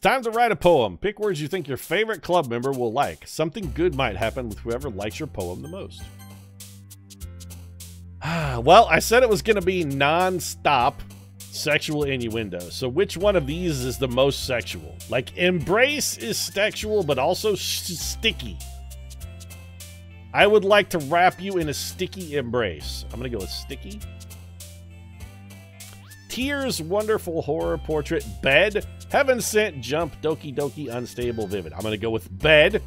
time to write a poem. Pick words you think your favorite club member will like. Something good might happen with whoever likes your poem the most. Well, I said it was going to be non-stop sexual innuendo. So which one of these is the most sexual? Like, embrace is sexual, but also sticky. I would like to wrap you in a sticky embrace. I'm going to go with sticky. Tears, wonderful horror portrait, bed, heaven sent, jump, doki doki, unstable, vivid. I'm going to go with bed.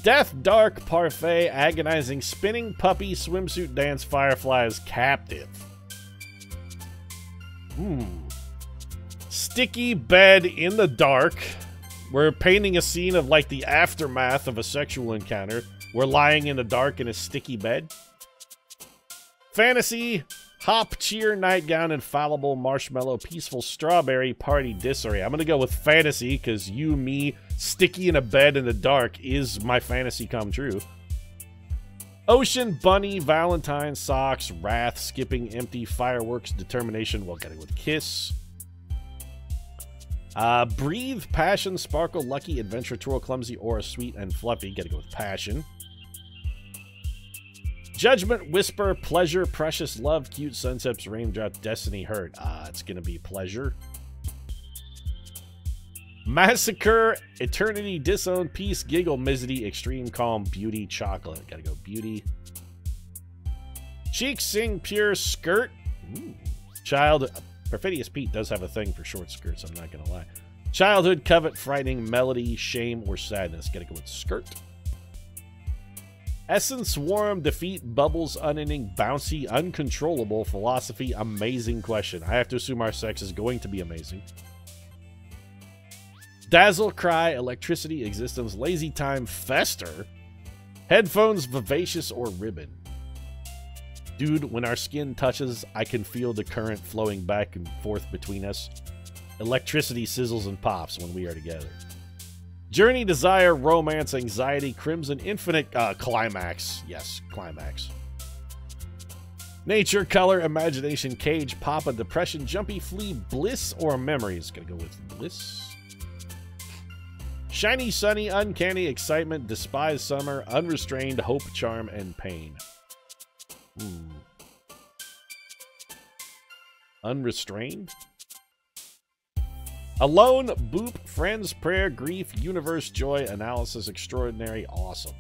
Death, dark, parfait, agonizing, spinning, puppy, swimsuit, dance, fireflies, captive. Sticky bed in the dark. We're painting a scene of like the aftermath of a sexual encounter. We're lying in the dark in a sticky bed. Fantasy, hop, cheer, nightgown, infallible, marshmallow, peaceful, strawberry, party, disarray. I'm going to go with fantasy because you, me, sticky in a bed in the dark is my fantasy come true. Ocean, bunny, Valentine, socks, wrath, skipping, empty, fireworks, determination. We'll get it with kiss. Breathe, passion, sparkle, lucky, adventure, twirl, clumsy, aura, sweet, and fluffy. Gotta go with passion. Judgment, whisper, pleasure, precious, love, cute, sunsets, raindrop, destiny, hurt. It's gonna be pleasure. Massacre, eternity, disown, peace, giggle, misery, extreme, calm, beauty, chocolate. Gotta go beauty. Cheek, sing, pure, skirt. Child, Perfidious Pete does have a thing for short skirts, I'm not gonna lie. Childhood, covet, frightening, melody, shame, or sadness. Gotta go with skirt. Essence, warm, defeat, bubbles, unending, bouncy, uncontrollable, philosophy, amazing question. I have to assume our sex is going to be amazing. Dazzle, cry, electricity, existence, lazy time, fester. Headphones, vivacious, or ribbon. Dude, when our skin touches, I can feel the current flowing back and forth between us. Electricity sizzles and pops when we are together. Journey, desire, romance, anxiety, crimson, infinite, climax. Yes, climax. Nature, color, imagination, cage, papa, depression, jumpy, flea, bliss, or memories. Gonna go with bliss. Shiny, sunny, uncanny, excitement, despise, summer, unrestrained, hope, charm, and pain. Unrestrained? Alone, boop, friends, prayer, grief, universe, joy, analysis, extraordinary, awesome.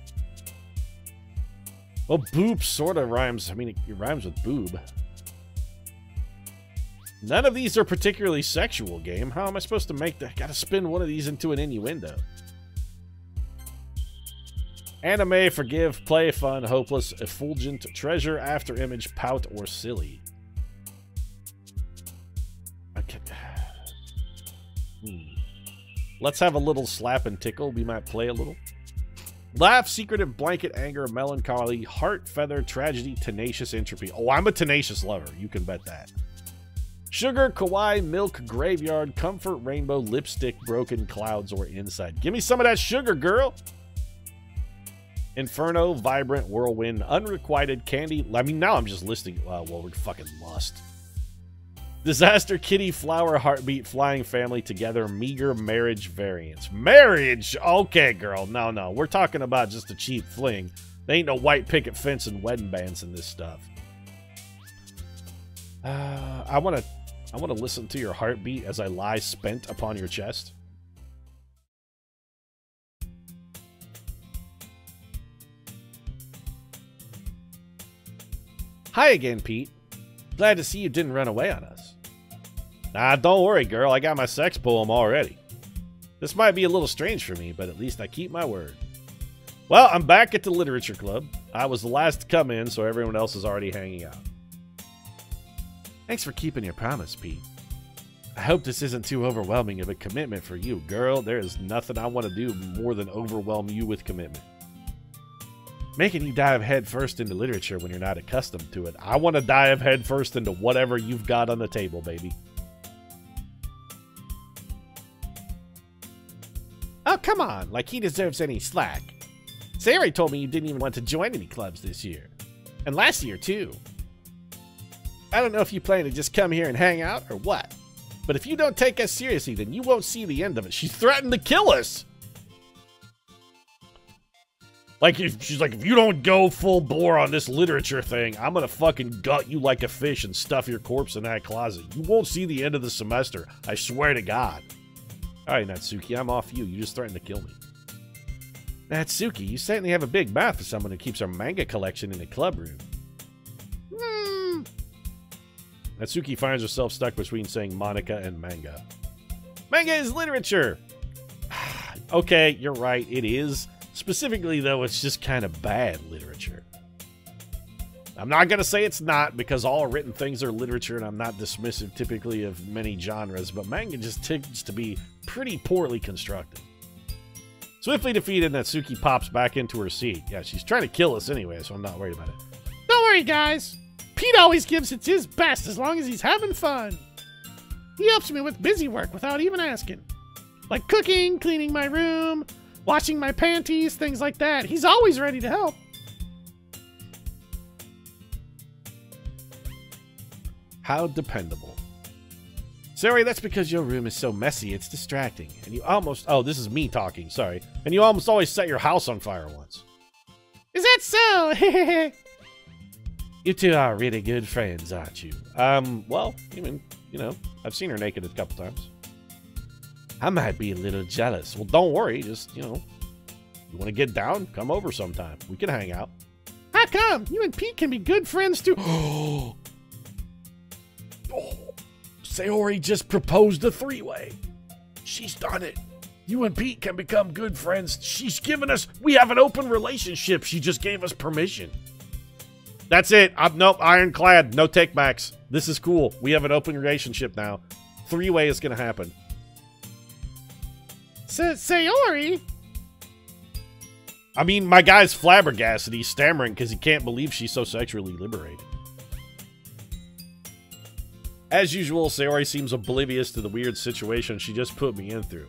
Well, boop sort of rhymes. I mean, it rhymes with boob. None of these are particularly sexual, game. How am I supposed to make that? Gotta spin one of these into an innuendo. Anime, forgive, play, fun, hopeless, effulgent, treasure, after image, pout, or silly. Okay. Let's have a little slap and tickle. We might play a little. Laugh, secretive, blanket, anger, melancholy, heart, feather, tragedy, tenacious, entropy. Oh, I'm a tenacious lover. You can bet that. Sugar, kawaii, milk, graveyard, comfort, rainbow, lipstick, broken, clouds, or inside. Give me some of that sugar, girl. Inferno, vibrant, whirlwind, unrequited, candy. I mean, now I'm just listing. Well, we're fucking lust. Disaster, kitty, flower, heartbeat, flying family, together, meager, marriage, variance. Marriage? Okay, girl. No. We're talking about just a cheap fling. There ain't no white picket fence and wedding bands in this stuff. I want to listen to your heartbeat as I lie spent upon your chest. Hi again, Pete. Glad to see you didn't run away on us. Nah, don't worry, girl. I got my sex poem already. This might be a little strange for me, but at least I keep my word. Well, I'm back at the Literature Club. I was the last to come in, so everyone else is already hanging out. Thanks for keeping your promise, Pete. I hope this isn't too overwhelming of a commitment for you, girl. There is nothing I want to do more than overwhelm you with commitment. Making you dive headfirst into literature when you're not accustomed to it. I want to dive headfirst into whatever you've got on the table, baby. Oh, come on. Like he deserves any slack. Sarah told me you didn't even want to join any clubs this year. And last year, too. I don't know if you plan to just come here and hang out or what. But if you don't take us seriously, then you won't see the end of it. She threatened to kill us. Like, she's like, if you don't go full bore on this literature thing, I'm gonna fucking gut you like a fish and stuff your corpse in that closet. You won't see the end of the semester. I swear to God. All right, Natsuki, I'm off you. You just threatened to kill me. Natsuki, you certainly have a big mouth for someone who keeps her manga collection in the club room. Natsuki finds herself stuck between saying Monica and manga. Manga is literature! Okay, you're right, it is. Specifically, though, it's just kind of bad literature. I'm not going to say it's not, because all written things are literature, and I'm not dismissive typically of many genres, but manga just tends to be pretty poorly constructed. Swiftly defeated, Natsuki pops back into her seat. Yeah, she's trying to kill us anyway, so I'm not worried about it. Don't worry, guys. Pete always gives it his best as long as he's having fun. He helps me with busy work without even asking. Like cooking, cleaning my room, washing my panties, things like that. He's always ready to help. How dependable. Sorry, that's because your room is so messy, it's distracting. And you almost... Oh, this is me talking, sorry. And you almost always set your house on fire once. Is that so? You two are really good friends, aren't you? Well, even, you know, I've seen her naked a couple times. I might be a little jealous. Well, don't worry, just, you know, you want to get down? Come over sometime. We can hang out. How come? You and Pete can be good friends, too. Oh, Sayori just proposed a three-way. She's done it. You and Pete can become good friends. She's given us... We have an open relationship. She just gave us permission. That's it. Nope, ironclad. No takebacks. This is cool. We have an open relationship now. Three-way is going to happen. Sayori? I mean, my guy's flabbergasted. He's stammering because he can't believe she's so sexually liberated. As usual, Sayori seems oblivious to the weird situation she just put me in through.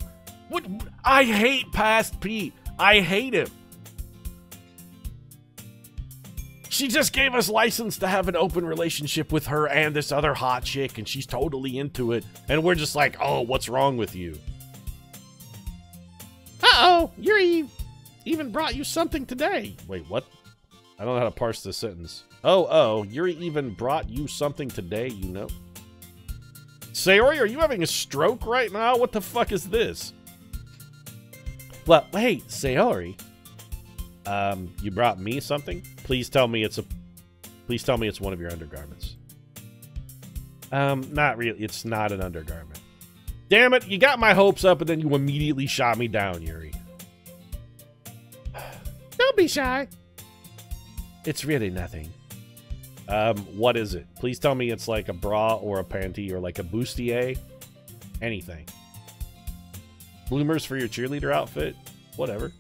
What? I hate Past Pete. I hate him. She just gave us license to have an open relationship with her and this other hot chick, and she's totally into it. And we're just like, oh, what's wrong with you? Uh-oh, Yuri even brought you something today. Wait, what? I don't know how to parse this sentence. Oh, Yuri even brought you something today, you know? Sayori, are you having a stroke right now? What the fuck is this? Well, hey, Sayori. You brought me something? Please tell me it's one of your undergarments. Not really. It's not an undergarment. Damn it, you got my hopes up and then you immediately shot me down, Yuri. Don't be shy. It's really nothing. What is it? Please tell me it's like a bra or a panty or like a bustier. Anything. Bloomers for your cheerleader outfit? Whatever.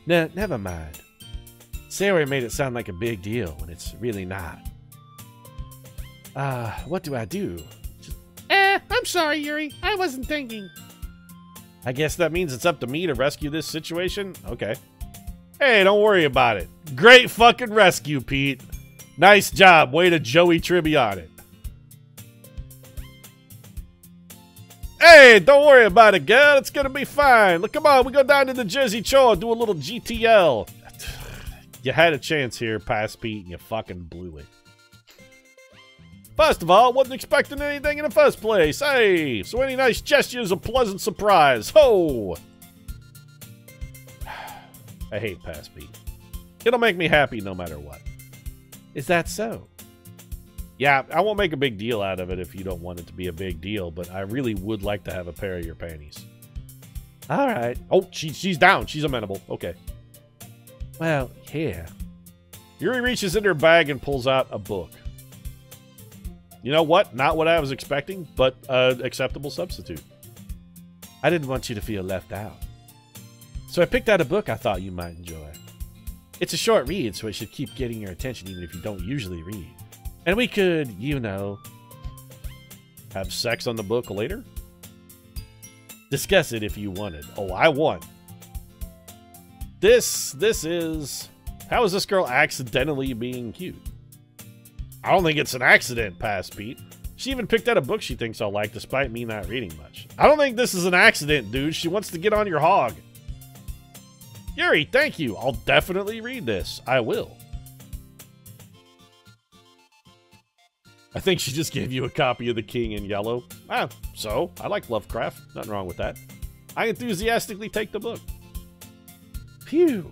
No, never mind. Sayori made it sound like a big deal when it's really not. What do I do? I'm sorry, Yuri. I wasn't thinking. I guess that means it's up to me to rescue this situation? Okay. Hey, don't worry about it. Great fucking rescue, Pete. Nice job. Way to Joey Tribbiani it. Hey, don't worry about it, girl. It's gonna be fine. Look, come on. We go down to the Jersey Shore, do a little GTL. You had a chance here, Past Pete, and you fucking blew it. First of all, wasn't expecting anything in the first place. Hey, so any nice gestures, a pleasant surprise. Ho! I hate Past Pete. It'll make me happy no matter what. Is that so? Yeah, I won't make a big deal out of it if you don't want it to be a big deal, but I really would like to have a pair of your panties. All right. Oh, she's down. She's amenable. Okay. Well, here. Yuri reaches into her bag and pulls out a book. You know what? Not what I was expecting, but an acceptable substitute. I didn't want you to feel left out. So I picked out a book I thought you might enjoy. It's a short read, so it should keep getting your attention even if you don't usually read. And we could, you know, have sex on the book later? Discuss it if you wanted. Oh, I want. This is... How is this girl accidentally being cute? I don't think it's an accident, Past Pete. She even picked out a book she thinks I'll like, despite me not reading much. I don't think this is an accident, dude. She wants to get on your hog. Yuri, thank you. I'll definitely read this. I will. I think she just gave you a copy of The King in Yellow. Ah, so, I like Lovecraft. Nothing wrong with that. I enthusiastically take the book. Phew.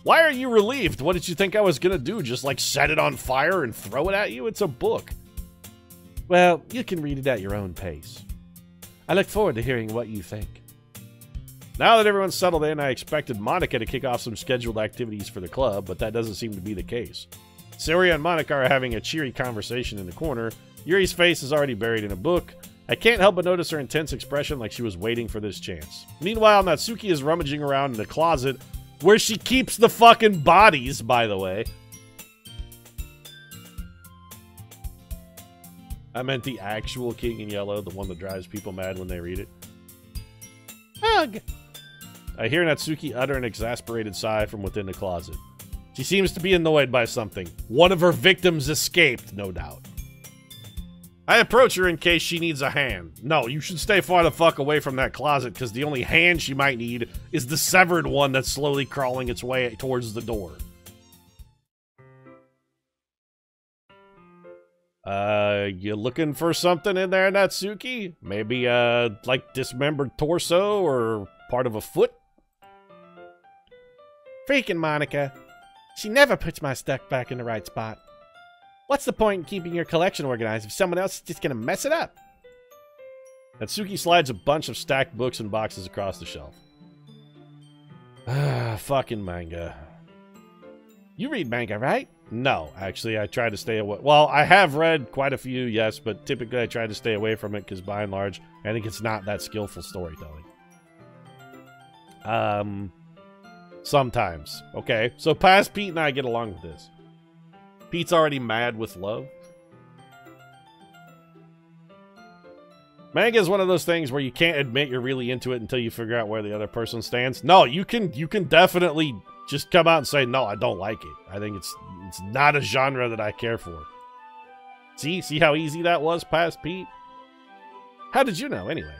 Why are you relieved? What did you think I was gonna do? Just like set it on fire and throw it at you? It's a book. Well, you can read it at your own pace. I look forward to hearing what you think. Now that everyone's settled in, I expected Monica to kick off some scheduled activities for the club, but that doesn't seem to be the case. Syria and Monica are having a cheery conversation in the corner. Yuri's face is already buried in a book. I can't help but notice her intense expression like she was waiting for this chance. Meanwhile, Natsuki is rummaging around in the closet, where she keeps the fucking bodies, by the way. I meant the actual King in Yellow, the one that drives people mad when they read it. Ugh! I hear Natsuki utter an exasperated sigh from within the closet. She seems to be annoyed by something. One of her victims escaped, no doubt. I approach her in case she needs a hand. No, you should stay far the fuck away from that closet, because the only hand she might need is the severed one that's slowly crawling its way towards the door. You looking for something in there, Natsuki? Maybe, like dismembered torso or part of a foot? Freaking Monica. She never puts my stuff back in the right spot. What's the point in keeping your collection organized if someone else is just gonna mess it up? Natsuki slides a bunch of stacked books and boxes across the shelf. Ah, fucking manga. You read manga, right? No, actually, I try to stay away. Well, I have read quite a few, yes, but typically I try to stay away from it because, by and large, I think it's not that skillful storytelling. Sometimes. Okay, so past Pete and I get along with this. Pete's already mad with love. Manga is one of those things where you can't admit you're really into it until you figure out where the other person stands. No, you can definitely just come out and say, no, I don't like it. I think it's not a genre that I care for. See how easy that was, past Pete? How did you know, anyway?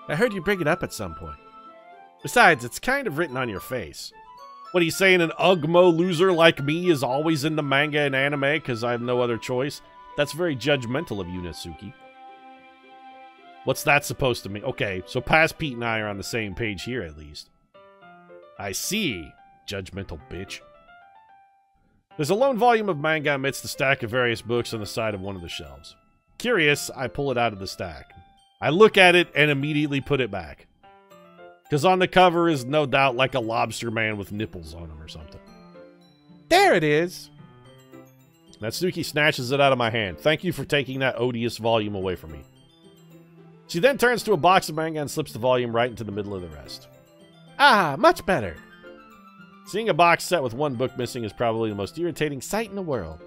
I heard you bring it up at some point. Besides, it's kind of written on your face. What are you saying, an Ugmo loser like me is always into manga and anime because I have no other choice? That's very judgmental of you, Natsuki. What's that supposed to mean? Okay, so past Pete and I are on the same page here, at least. I see, judgmental bitch. There's a lone volume of manga amidst the stack of various books on the side of one of the shelves. Curious, I pull it out of the stack. I look at it and immediately put it back. Because on the cover is no doubt like a lobster man with nipples on him or something. There it is! Natsuki snatches it out of my hand. Thank you for taking that odious volume away from me. She then turns to a box of manga and slips the volume right into the middle of the rest. Ah, much better. Seeing a box set with one book missing is probably the most irritating sight in the world.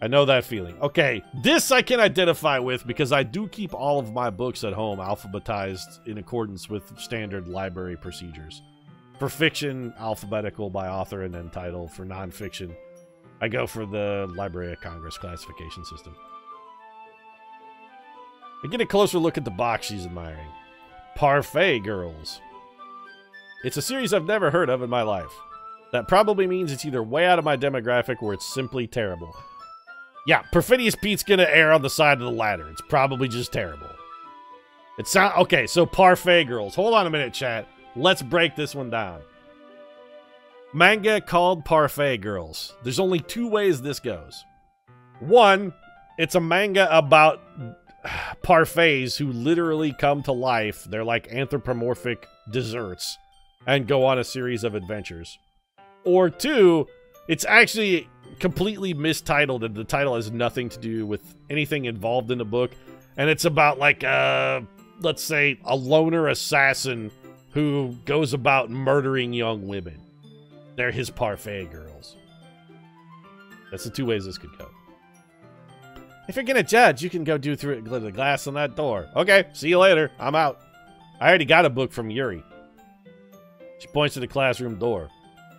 I know that feeling. Okay, this I can identify with because I do keep all of my books at home alphabetized in accordance with standard library procedures. For fiction, alphabetical by author and then title. For nonfiction, I go for the Library of Congress classification system. I get a closer look at the box she's admiring. Parfait Girls. It's a series I've never heard of in my life. That probably means it's either way out of my demographic or it's simply terrible. Yeah, Perfidious Pete's gonna err on the side of the ladder. It's probably just terrible. Okay, so Parfait Girls. Hold on a minute, chat. Let's break this one down. Manga called Parfait Girls. There's only two ways this goes. One, it's a manga about parfaits who literally come to life. They're like anthropomorphic desserts and go on a series of adventures. Or two, it's actually completely mistitled and the title has nothing to do with anything involved in the book. And it's about like, let's say, a loner assassin who goes about murdering young women. They're his Parfait Girls. That's the two ways this could go. If you're gonna judge, you can go do through the glass on that door. Okay, see you later. I'm out. I already got a book from Yuri. She points to the classroom door.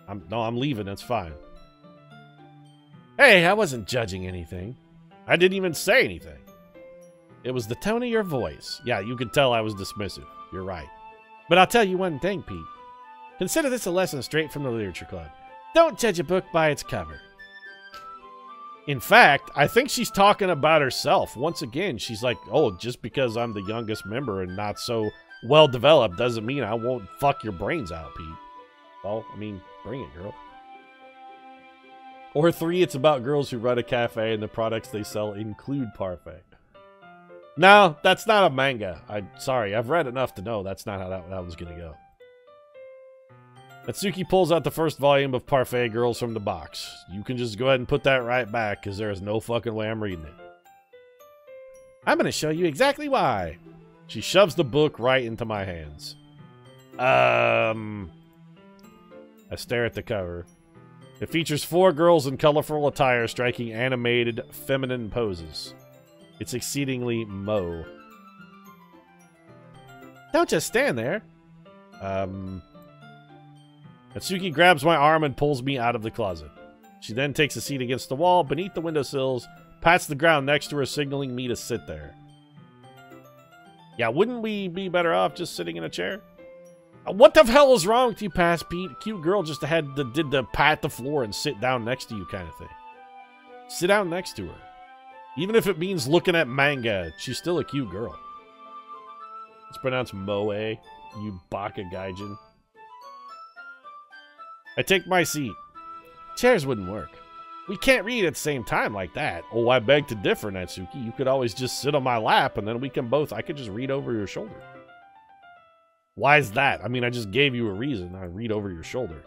I'm leaving. That's fine. Hey, I wasn't judging anything. I didn't even say anything. It was the tone of your voice. Yeah, you could tell I was dismissive. You're right. But I'll tell you one thing, Pete. Consider this a lesson straight from the Literature Club. Don't judge a book by its cover. In fact, I think she's talking about herself. Once again, she's like, oh, just because I'm the youngest member and not so well-developed doesn't mean I won't fuck your brains out, Pete. Well, I mean, bring it, girl. Or 3, it's about girls who run a cafe and the products they sell include parfait. No, that's not a manga. Sorry, I've read enough to know that's not how that was going to go. Natsuki pulls out the first volume of Parfait Girls from the box. You can just go ahead and put that right back, because there is no fucking way I'm reading it. I'm going to show you exactly why. She shoves the book right into my hands. I stare at the cover. It features 4 girls in colorful attire striking animated, feminine poses. It's exceedingly Mo. Don't just stand there. Natsuki grabs my arm and pulls me out of the closet. She then takes a seat against the wall beneath the windowsills, pats the ground next to her, signaling me to sit there. Yeah, wouldn't we be better off just sitting in a chair? What the hell is wrong with you, Past Pete? A cute girl just did the pat the floor and sit down next to you kind of thing. Sit down next to her. Even if it means looking at manga, she's still a cute girl. It's pronounced Moe, you baka gaijin. I take my seat. Chairs wouldn't work. We can't read at the same time like that. Oh, I beg to differ, Natsuki. You could always just sit on my lap and then I could just read over your shoulder. Why is that? I mean, I just gave you a reason. I read over your shoulder.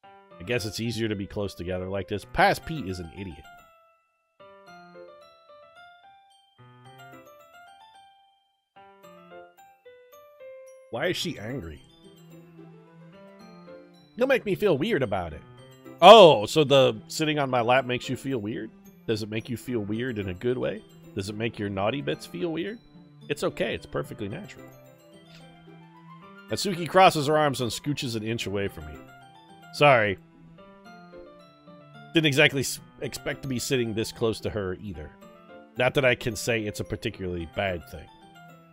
I guess it's easier to be close together like this. Past Pete is an idiot. Why is she angry? You'll make me feel weird about it. Oh, so the sitting on my lap makes you feel weird? Does it make you feel weird in a good way? Does it make your naughty bits feel weird? It's okay. It's perfectly natural. Natsuki crosses her arms and scooches an inch away from me. Sorry. Didn't exactly expect to be sitting this close to her either. Not that I can say it's a particularly bad thing.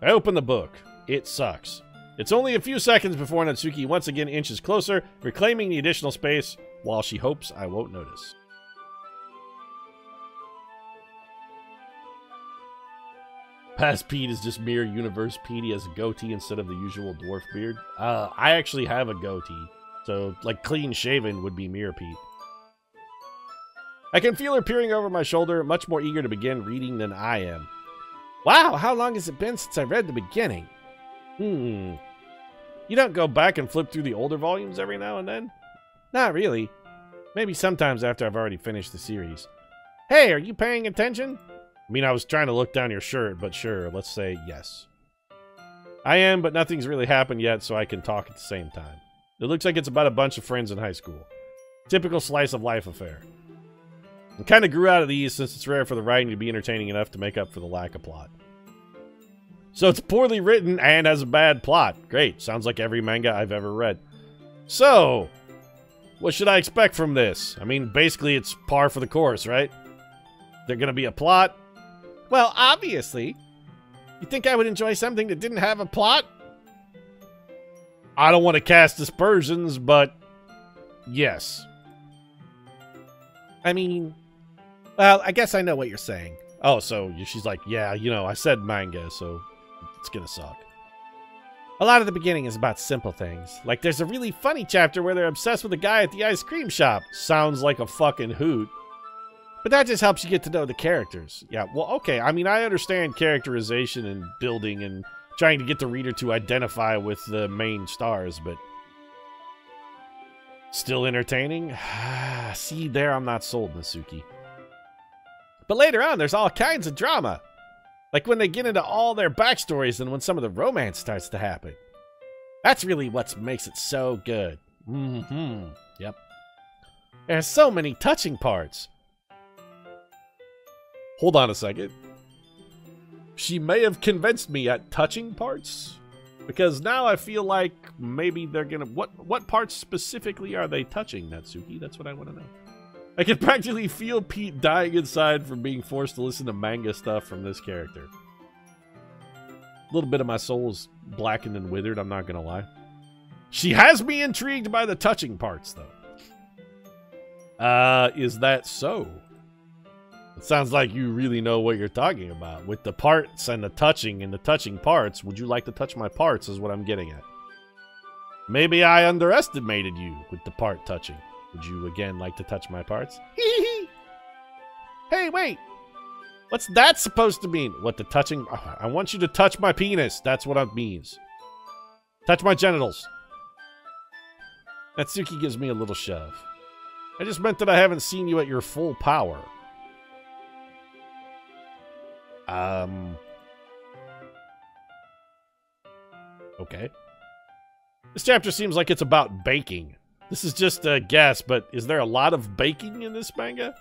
I open the book. It sucks. It's only a few seconds before Natsuki once again inches closer, reclaiming the additional space, while she hopes I won't notice. Past Pete is just mere universe Pete. He has a goatee instead of the usual dwarf beard. I actually have a goatee, so like clean shaven would be Mirror Pete. I can feel her peering over my shoulder, much more eager to begin reading than I am. Wow, how long has it been since I read the beginning? You don't go back and flip through the older volumes every now and then? Not really. Maybe sometimes after I've already finished the series. Hey, are you paying attention? I mean, I was trying to look down your shirt, but sure, let's say yes. I am, but nothing's really happened yet, so I can talk at the same time. It looks like it's about a bunch of friends in high school. Typical slice of life affair. I kind of grew out of these since it's rare for the writing to be entertaining enough to make up for the lack of plot. So it's poorly written and has a bad plot. Great. Sounds like every manga I've ever read. So, what should I expect from this? I mean, basically it's par for the course, right? There's gonna be a plot? Well, obviously. You think I would enjoy something that didn't have a plot? I don't want to cast aspersions, but yes. I mean, well, I guess I know what you're saying. Oh, so she's like, yeah, you know, I said manga, so it's gonna suck. A lot of the beginning is about simple things. Like there's a really funny chapter where they're obsessed with a guy at the ice cream shop. Sounds like a fucking hoot. But that just helps you get to know the characters. Yeah, well, okay. I mean, I understand characterization and building and trying to get the reader to identify with the main stars, but still entertaining? See, there I'm not sold, Natsuki. But later on, there's all kinds of drama. Like when they get into all their backstories and when some of the romance starts to happen. That's really what makes it so good. Yep. There's so many touching parts. Hold on a second. She may have convinced me at touching parts. Because now I feel like maybe they're gonna... What parts specifically are they touching, Natsuki? That's what I want to know. I can practically feel Pete dying inside from being forced to listen to manga stuff from this character. A little bit of my soul is blackened and withered, I'm not gonna lie. She has me intrigued by the touching parts, though. Is that so? It sounds like you really know what you're talking about. With the parts and the touching parts, would you like to touch my parts is what I'm getting at. Maybe I underestimated you with the part touching. Would you again like to touch my parts? Hey, wait! What's that supposed to mean? What, the touching? I want you to touch my penis. That's what it means. Touch my genitals. Natsuki gives me a little shove. I just meant that I haven't seen you at your full power. Okay. This chapter seems like it's about baking. This is just a guess, but is there a lot of baking in this manga?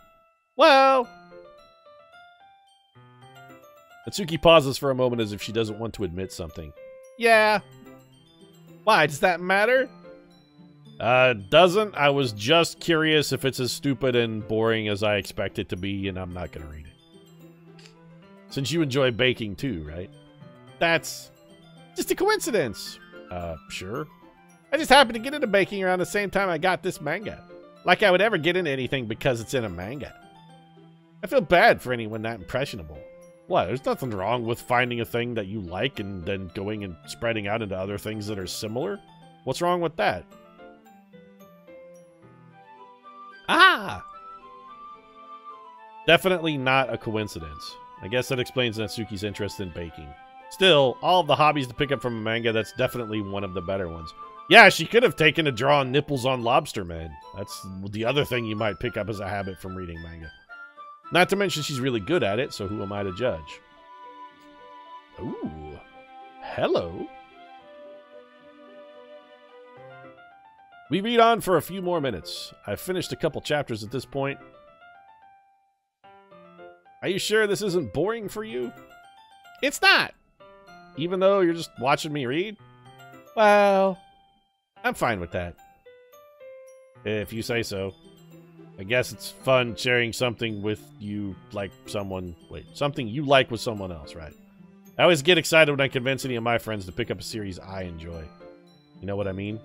Well... Natsuki pauses for a moment as if she doesn't want to admit something. Yeah. Why, does that matter? Doesn't. I was just curious if it's as stupid and boring as I expect it to be, and I'm not gonna read it. Since you enjoy baking too, right? That's just a coincidence. Sure. I just happened to get into baking around the same time I got this manga. Like I would ever get into anything because it's in a manga. I feel bad for anyone that impressionable. What? There's nothing wrong with finding a thing that you like and then going and spreading out into other things that are similar. What's wrong with that? Ah! Definitely not a coincidence. I guess that explains Natsuki's interest in baking. Still, all of the hobbies to pick up from a manga, that's definitely one of the better ones. Yeah, she could have taken to drawing nipples on lobster men. That's the other thing you might pick up as a habit from reading manga. Not to mention she's really good at it, so who am I to judge? Ooh. Hello. We read on for a few more minutes. I've finished a couple chapters at this point. Are you sure this isn't boring for you? It's not. Even though you're just watching me read? Well, I'm fine with that. If you say so. I guess it's fun sharing something with you like someone... Wait, something you like with someone else, right? I always get excited when I convince any of my friends to pick up a series I enjoy. You know what I mean?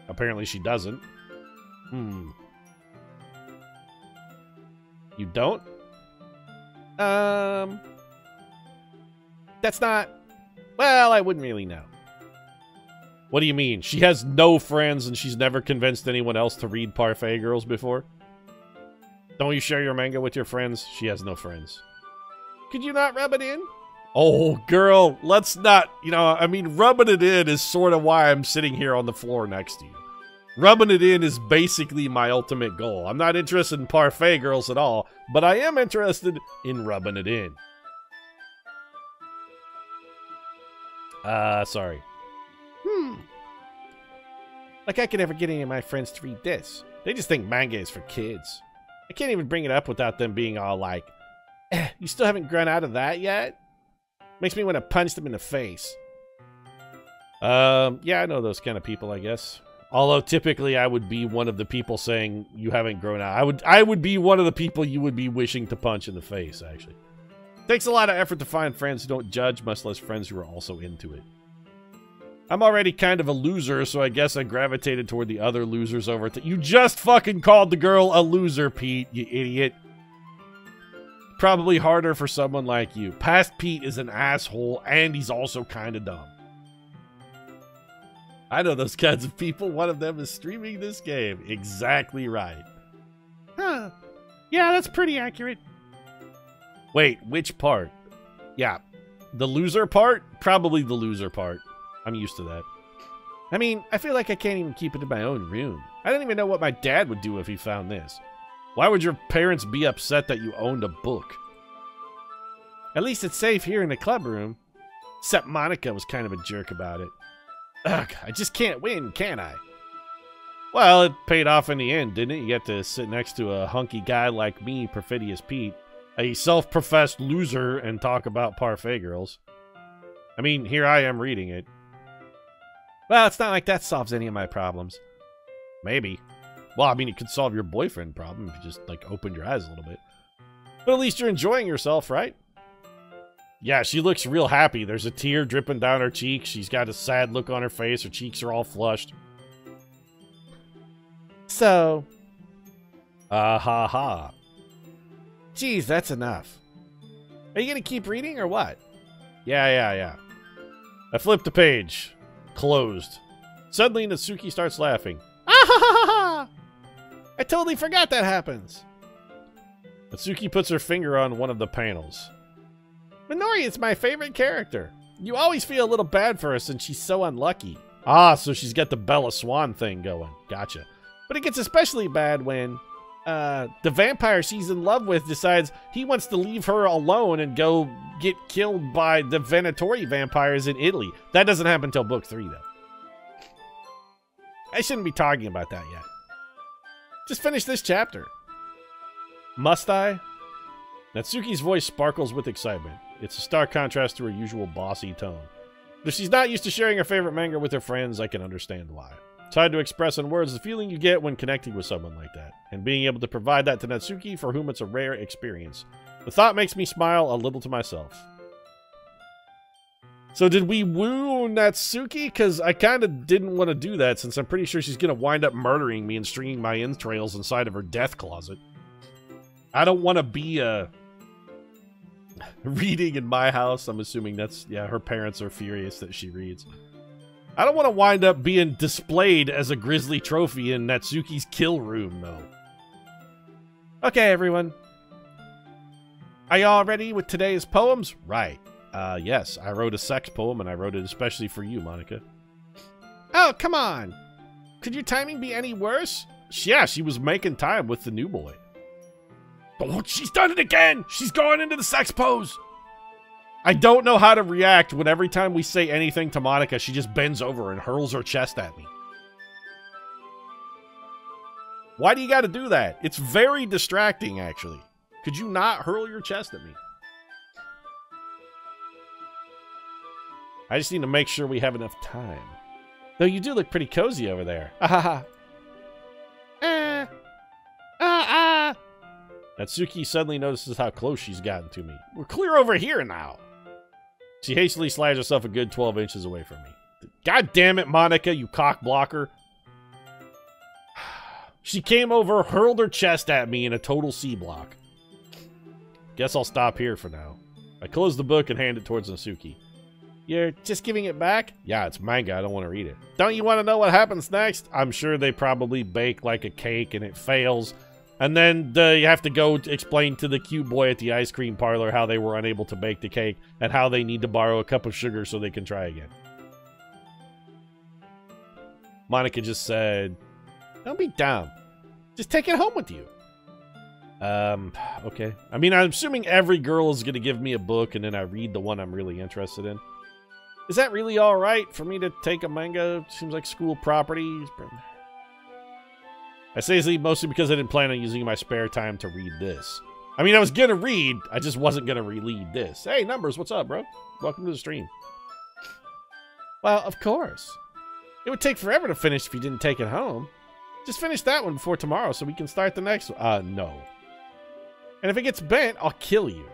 Apparently she doesn't. You don't? That's not... Well, I wouldn't really know. What do you mean? She has no friends and she's never convinced anyone else to read Parfait Girls before? Don't you share your manga with your friends? She has no friends. Could you not rub it in? Oh, girl, let's not... You know, I mean, rubbing it in is sort of why I'm sitting here on the floor next to you. Rubbing it in is basically my ultimate goal. I'm not interested in Parfait Girls at all, but I am interested in rubbing it in. Sorry. Like I could ever get any of my friends to read this. They just think manga is for kids. I can't even bring it up without them being all like, you still haven't grown out of that yet? Makes me want to punch them in the face. Yeah, I know those kind of people, I guess. Although typically I would be one of the people saying you haven't grown out. I would be one of the people you would be wishing to punch in the face, actually. Takes a lot of effort to find friends who don't judge, much less friends who are also into it. I'm already kind of a loser, so I guess I gravitated toward the other losers over to... You just fucking called the girl a loser, Pete, you idiot. Probably harder for someone like you. Past Pete is an asshole, and he's also kind of dumb. I know those kinds of people. One of them is streaming this game. Exactly right. Huh. Yeah, that's pretty accurate. Wait, which part? Yeah, the loser part? Probably the loser part. I'm used to that. I mean, I feel like I can't even keep it in my own room. I don't even know what my dad would do if he found this. Why would your parents be upset that you owned a book? At least it's safe here in the club room. Except Monica was kind of a jerk about it. Ugh, I just can't win, can I? Well, it paid off in the end, didn't it? You get to sit next to a hunky guy like me, Perfidious Pete, a self-professed loser, and talk about Parfait Girls. I mean, here I am reading it. Well, it's not like that solves any of my problems. Maybe. Well, I mean, it could solve your boyfriend problem if you just, like, opened your eyes a little bit. But at least you're enjoying yourself, right? Yeah, she looks real happy. There's a tear dripping down her cheek. She's got a sad look on her face. Her cheeks are all flushed. So... Ha ha. Geez, that's enough. Are you gonna keep reading or what? Yeah. I flipped the page. Closed. Suddenly, Natsuki starts laughing. Ah! I totally forgot that happens. Natsuki puts her finger on one of the panels. Minori is my favorite character. You always feel a little bad for her since she's so unlucky. Ah, so she's got the Bella Swan thing going. Gotcha. But it gets especially bad when the vampire she's in love with decides he wants to leave her alone and go get killed by the Venatori vampires in Italy. That doesn't happen until book 3, though. I shouldn't be talking about that yet. Just finish this chapter. Must I? Natsuki's voice sparkles with excitement. It's a stark contrast to her usual bossy tone. But if she's not used to sharing her favorite manga with her friends, I can understand why. It's hard to express in words the feeling you get when connecting with someone like that, and being able to provide that to Natsuki, for whom it's a rare experience. The thought makes me smile a little to myself. So did we woo Natsuki? Because I kind of didn't want to do that, since I'm pretty sure she's going to wind up murdering me and stringing my entrails inside of her death closet. I don't want to be reading in my house. I'm assuming that's, yeah, her parents are furious that she reads. I don't want to wind up being displayed as a grisly trophy in Natsuki's kill room, though. Okay, everyone. Are you all ready with today's poems? Right. Yes, I wrote a sex poem, and I wrote it especially for you, Monica. Oh, come on. Could your timing be any worse? Yeah, she was making time with the new boy. Oh, she's done it again! She's going into the sex pose! I don't know how to react when every time we say anything to Monica, she just bends over and hurls her chest at me. Why do you gotta do that? It's very distracting, actually. Could you not hurl your chest at me? I just need to make sure we have enough time. Though you do look pretty cozy over there. Ahaha. Natsuki suddenly notices how close she's gotten to me. We're clear over here now. She hastily slides herself a good 12 inches away from me. God damn it, Monica, you cock blocker. She came over, hurled her chest at me in a total C block. Guess I'll stop here for now. I close the book and hand it towards Natsuki. You're just giving it back? Yeah, it's manga. I don't want to read it. Don't you want to know what happens next? I'm sure they probably bake like a cake and it fails. And then you have to go explain to the cute boy at the ice cream parlor how they were unable to bake the cake and how they need to borrow a cup of sugar so they can try again. Monica just said, don't be dumb. Just take it home with you. Okay. I mean, I'm assuming every girl is going to give me a book and then I read the one I'm really interested in. Is that really all right for me to take a manga? Seems like school property. I say this mostly because I didn't plan on using my spare time to read this. I mean, I was going to read. I just wasn't going to read this. Hey, Numbers, what's up, bro? Welcome to the stream. Well, of course. It would take forever to finish if you didn't take it home. Just finish that one before tomorrow so we can start the next one. No. And if it gets bent, I'll kill you.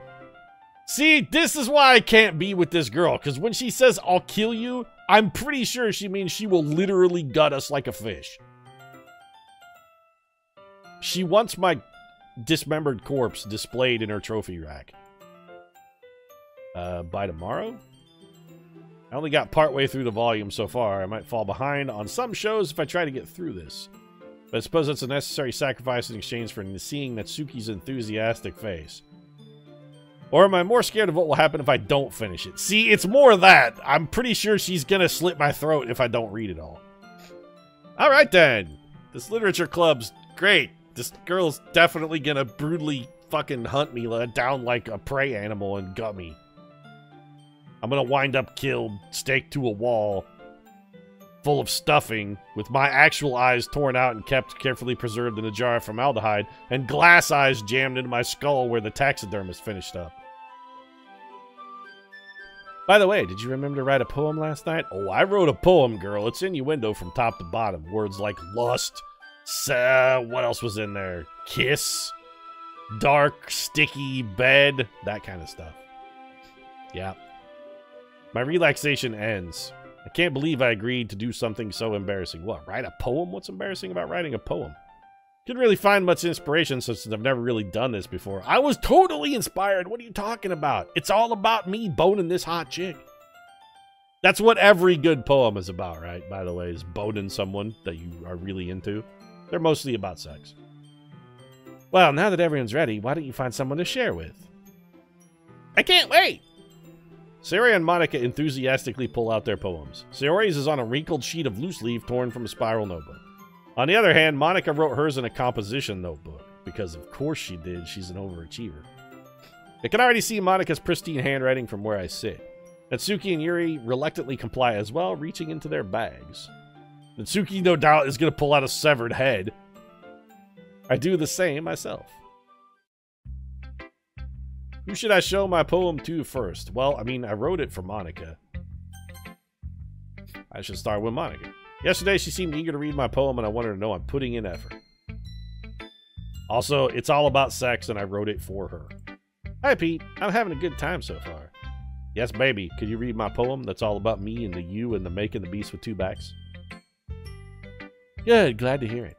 See, this is why I can't be with this girl. Because when she says, I'll kill you, I'm pretty sure she means she will literally gut us like a fish. She wants my dismembered corpse displayed in her trophy rack. By tomorrow? I only got partway through the volume so far. I might fall behind on some shows if I try to get through this. But I suppose that's a necessary sacrifice in exchange for seeing Natsuki's enthusiastic face. Or am I more scared of what will happen if I don't finish it? See, it's more that. I'm pretty sure she's gonna slit my throat if I don't read it all. Alright then. This literature club's great. This girl's definitely gonna brutally fucking hunt me down like a prey animal and gut me. I'm gonna wind up killed, staked to a wall, full of stuffing, with my actual eyes torn out and kept carefully preserved in a jar of formaldehyde, and glass eyes jammed into my skull where the taxidermist finished up. By the way, did you remember to write a poem last night? Oh, I wrote a poem, girl. It's innuendo from top to bottom. Words like lust, What else was in there? Kiss, dark, sticky bed, that kind of stuff. Yeah. My relaxation ends. I can't believe I agreed to do something so embarrassing. What, write a poem? What's embarrassing about writing a poem? Couldn't really find much inspiration since I've never really done this before. I was totally inspired. What are you talking about? It's all about me boning this hot chick. That's what every good poem is about, right? By the way, is boning someone that you are really into. They're mostly about sex. Well, now that everyone's ready, why don't you find someone to share with? I can't wait! Sayori and Monica enthusiastically pull out their poems. Sayori's is on a wrinkled sheet of loose leaf torn from a spiral notebook. On the other hand, Monica wrote hers in a composition notebook, because of course she did, she's an overachiever. I can already see Monica's pristine handwriting from where I sit. Natsuki and Yuri reluctantly comply as well, reaching into their bags. Natsuki, no doubt, is going to pull out a severed head. I do the same myself. Who should I show my poem to first? Well, I mean, I wrote it for Monica. I should start with Monica. Yesterday, she seemed eager to read my poem, and I wanted her to know I'm putting in effort. Also, it's all about sex, and I wrote it for her. Hi, Pete. I'm having a good time so far. Yes, baby. Could you read my poem that's all about me and the you and the making the beast with two backs? Good. Glad to hear it.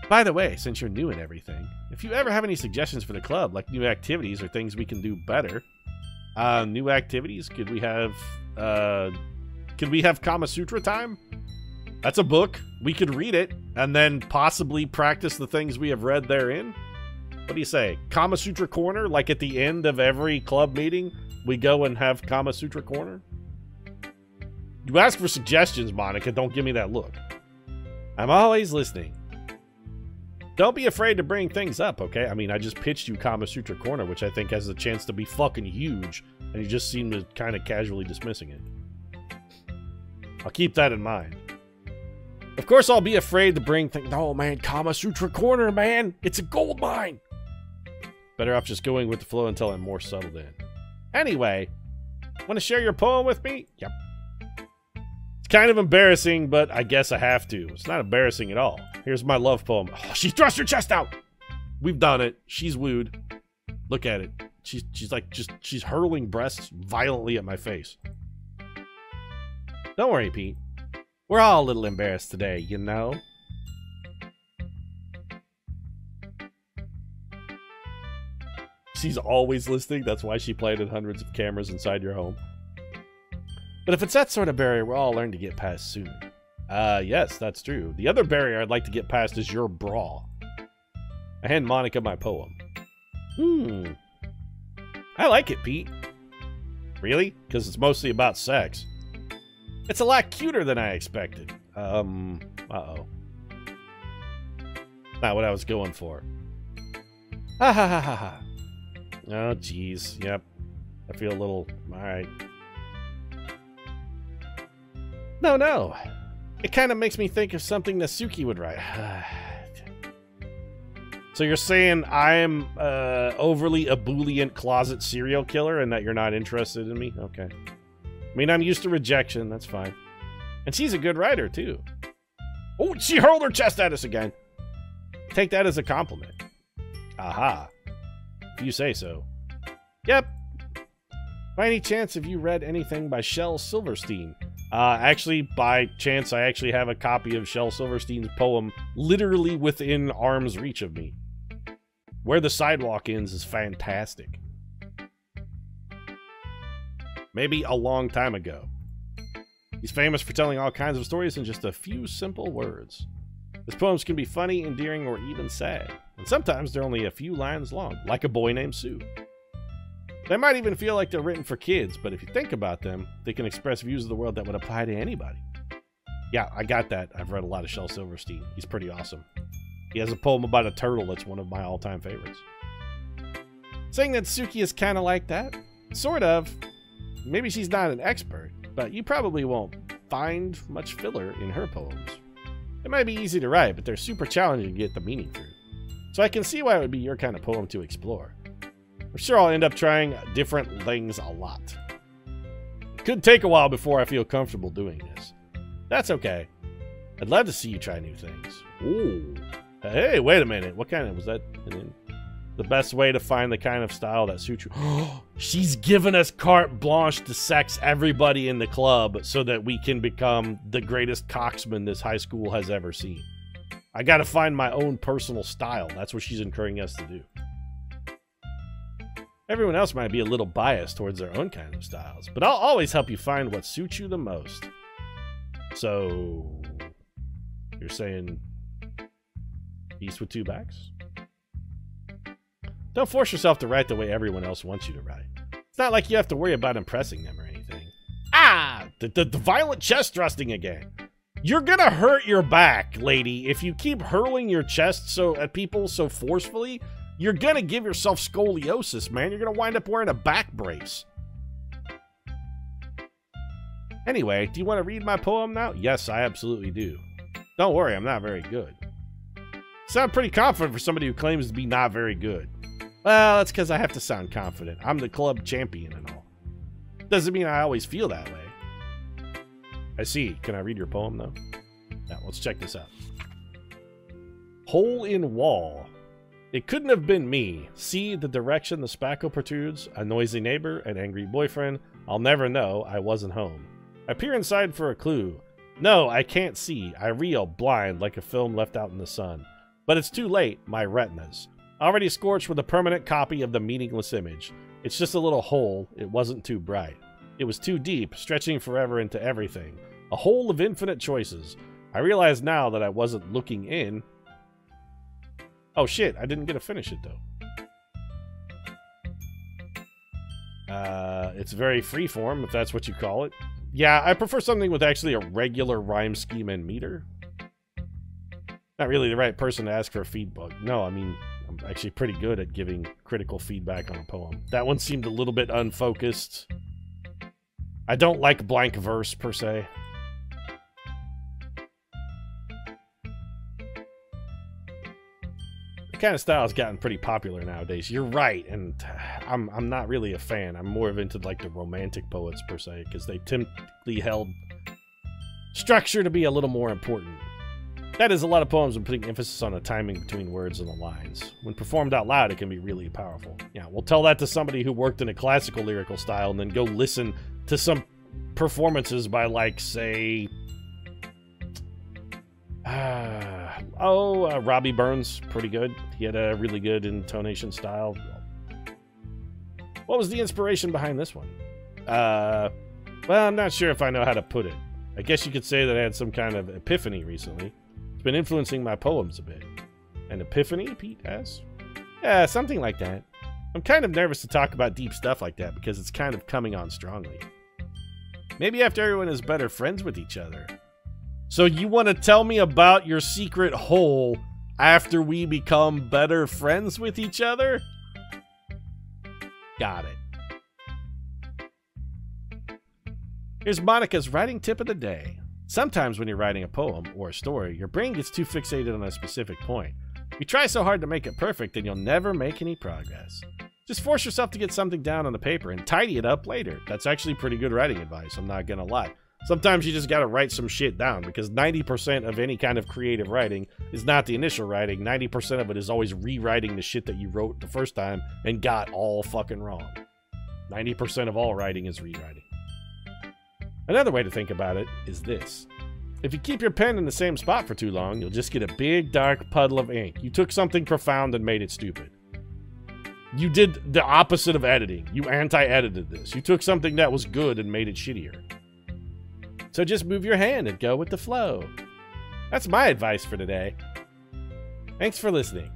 By the way, since you're new and everything, if you ever have any suggestions for the club, like new activities or things we can do better, new activities, could we have Kama Sutra time? That's a book. We could read it and then possibly practice the things we have read therein. What do you say? Kama Sutra Corner? Like at the end of every club meeting, we go and have Kama Sutra Corner? You ask for suggestions, Monica. Don't give me that look. I'm always listening. Don't be afraid to bring things up, okay? I mean, I just pitched you Kama Sutra Corner, which I think has a chance to be fucking huge, and you just seem to kind of casually dismissing it. I'll keep that in mind. Of course, I'll be afraid to bring things... No, man, Kama Sutra Corner, man! It's a gold mine! Better off just going with the flow until I'm more settled in. Anyway, want to share your poem with me? Yep. It's kind of embarrassing, but I guess I have to. It's not embarrassing at all. Here's my love poem. Oh, she thrust her chest out! We've done it. She's wooed. Look at it. She's hurling breasts violently at my face. Don't worry, Pete. We're all a little embarrassed today, you know? She's always listening. That's why she planted hundreds of cameras inside your home. But if it's that sort of barrier, we'll all learn to get past soon. Yes, that's true. The other barrier I'd like to get past is your bra. I hand Monica my poem. I like it, Pete. Really? Because it's mostly about sex. It's a lot cuter than I expected. Uh-oh. Not what I was going for. Ha ha ha ha ha. Oh, jeez. Yep. I feel a little... Alright. No. It kind of makes me think of something Natsuki would write. So you're saying I'm overly ebullient closet serial killer and that you're not interested in me? Okay. I mean, I'm used to rejection. That's fine. And she's a good writer, too. Oh, she hurled her chest at us again. Take that as a compliment. Aha. If you say so. Yep. By any chance, have you read anything by Shel Silverstein? Actually, by chance, I actually have a copy of Shel Silverstein's poem literally within arm's reach of me. Where the Sidewalk Ends is fantastic. Maybe a long time ago. He's famous for telling all kinds of stories in just a few simple words. His poems can be funny, endearing, or even sad. And sometimes they're only a few lines long, like A Boy Named Sue. They might even feel like they're written for kids, but if you think about them, they can express views of the world that would apply to anybody. Yeah, I got that. I've read a lot of Shel Silverstein. He's pretty awesome. He has a poem about a turtle that's one of my all-time favorites. Saying that Suki is kind of like that? Sort of. Maybe she's not an expert, but you probably won't find much filler in her poems. They might be easy to write, but they're super challenging to get the meaning through. So I can see why it would be your kind of poem to explore. I'm sure I'll end up trying different things a lot. It could take a while before I feel comfortable doing this. That's okay. I'd love to see you try new things. Ooh. Hey, wait a minute. What kind of was that? The best way to find the kind of style that suits you. She's given us carte blanche to sex everybody in the club so that we can become the greatest coxman this high school has ever seen. I gotta find my own personal style. That's what she's encouraging us to do. Everyone else might be a little biased towards their own kind of styles, but I'll always help you find what suits you the most. So, you're saying East with two backs? Don't force yourself to write the way everyone else wants you to write. It's not like you have to worry about impressing them or anything. Ah! The violent chest thrusting again. You're gonna hurt your back, lady. If you keep hurling your chest at people so forcefully, you're gonna give yourself scoliosis, man. You're gonna wind up wearing a back brace. Anyway, do you want to read my poem now? Yes, I absolutely do. Don't worry, I'm not very good. Sound pretty confident for somebody who claims to be not very good. Well, that's because I have to sound confident. I'm the club champion and all. Doesn't mean I always feel that way. I see. Can I read your poem, though? Now, let's check this out. Hole in wall. It couldn't have been me. See the direction the spackle protrudes? A noisy neighbor, an angry boyfriend. I'll never know. I wasn't home. I peer inside for a clue. No, I can't see. I reel, blind, like a film left out in the sun. But it's too late. My retinas. Already scorched with a permanent copy of the meaningless image. It's just a little hole. It wasn't too bright. It was too deep, stretching forever into everything. A hole of infinite choices. I realize now that I wasn't looking in. Oh shit, I didn't get to finish it though. It's very freeform, if that's what you call it. Yeah, I prefer something with actually a regular rhyme scheme and meter. Not really the right person to ask for feedback. No, I mean, I'm actually pretty good at giving critical feedback on a poem. That one seemed a little bit unfocused. I don't like blank verse, per se. The kind of style has gotten pretty popular nowadays. You're right, and I'm not really a fan. I'm more of into like the romantic poets, per se, because they typically held structure to be a little more important. That is, a lot of poems are putting emphasis on the timing between words and the lines. When performed out loud, it can be really powerful. Yeah, we'll tell that to somebody who worked in a classical lyrical style and then go listen to some performances by, like, say... Robbie Burns. Pretty good. He had a really good intonation style. What was the inspiration behind this one? Well, I'm not sure if I know how to put it. I guess you could say that I had some kind of epiphany recently. It's been influencing my poems a bit. An epiphany, Pete asks? Yeah, something like that. I'm kind of nervous to talk about deep stuff like that because it's kind of coming on strongly. Maybe after everyone is better friends with each other. So you want to tell me about your secret hole after we become better friends with each other? Got it. Here's Monica's writing tip of the day. Sometimes when you're writing a poem or a story, your brain gets too fixated on a specific point. You try so hard to make it perfect and you'll never make any progress. Just force yourself to get something down on the paper and tidy it up later. That's actually pretty good writing advice, I'm not gonna lie. Sometimes you just gotta write some shit down because 90% of any kind of creative writing is not the initial writing. 90% of it is always rewriting the shit that you wrote the first time and got all fucking wrong. 90% of all writing is rewriting. Another way to think about it is this. If you keep your pen in the same spot for too long, you'll just get a big dark puddle of ink. You took something profound and made it stupid. You did the opposite of editing. You anti-edited this. You took something that was good and made it shittier. So just move your hand and go with the flow. That's my advice for today. Thanks for listening.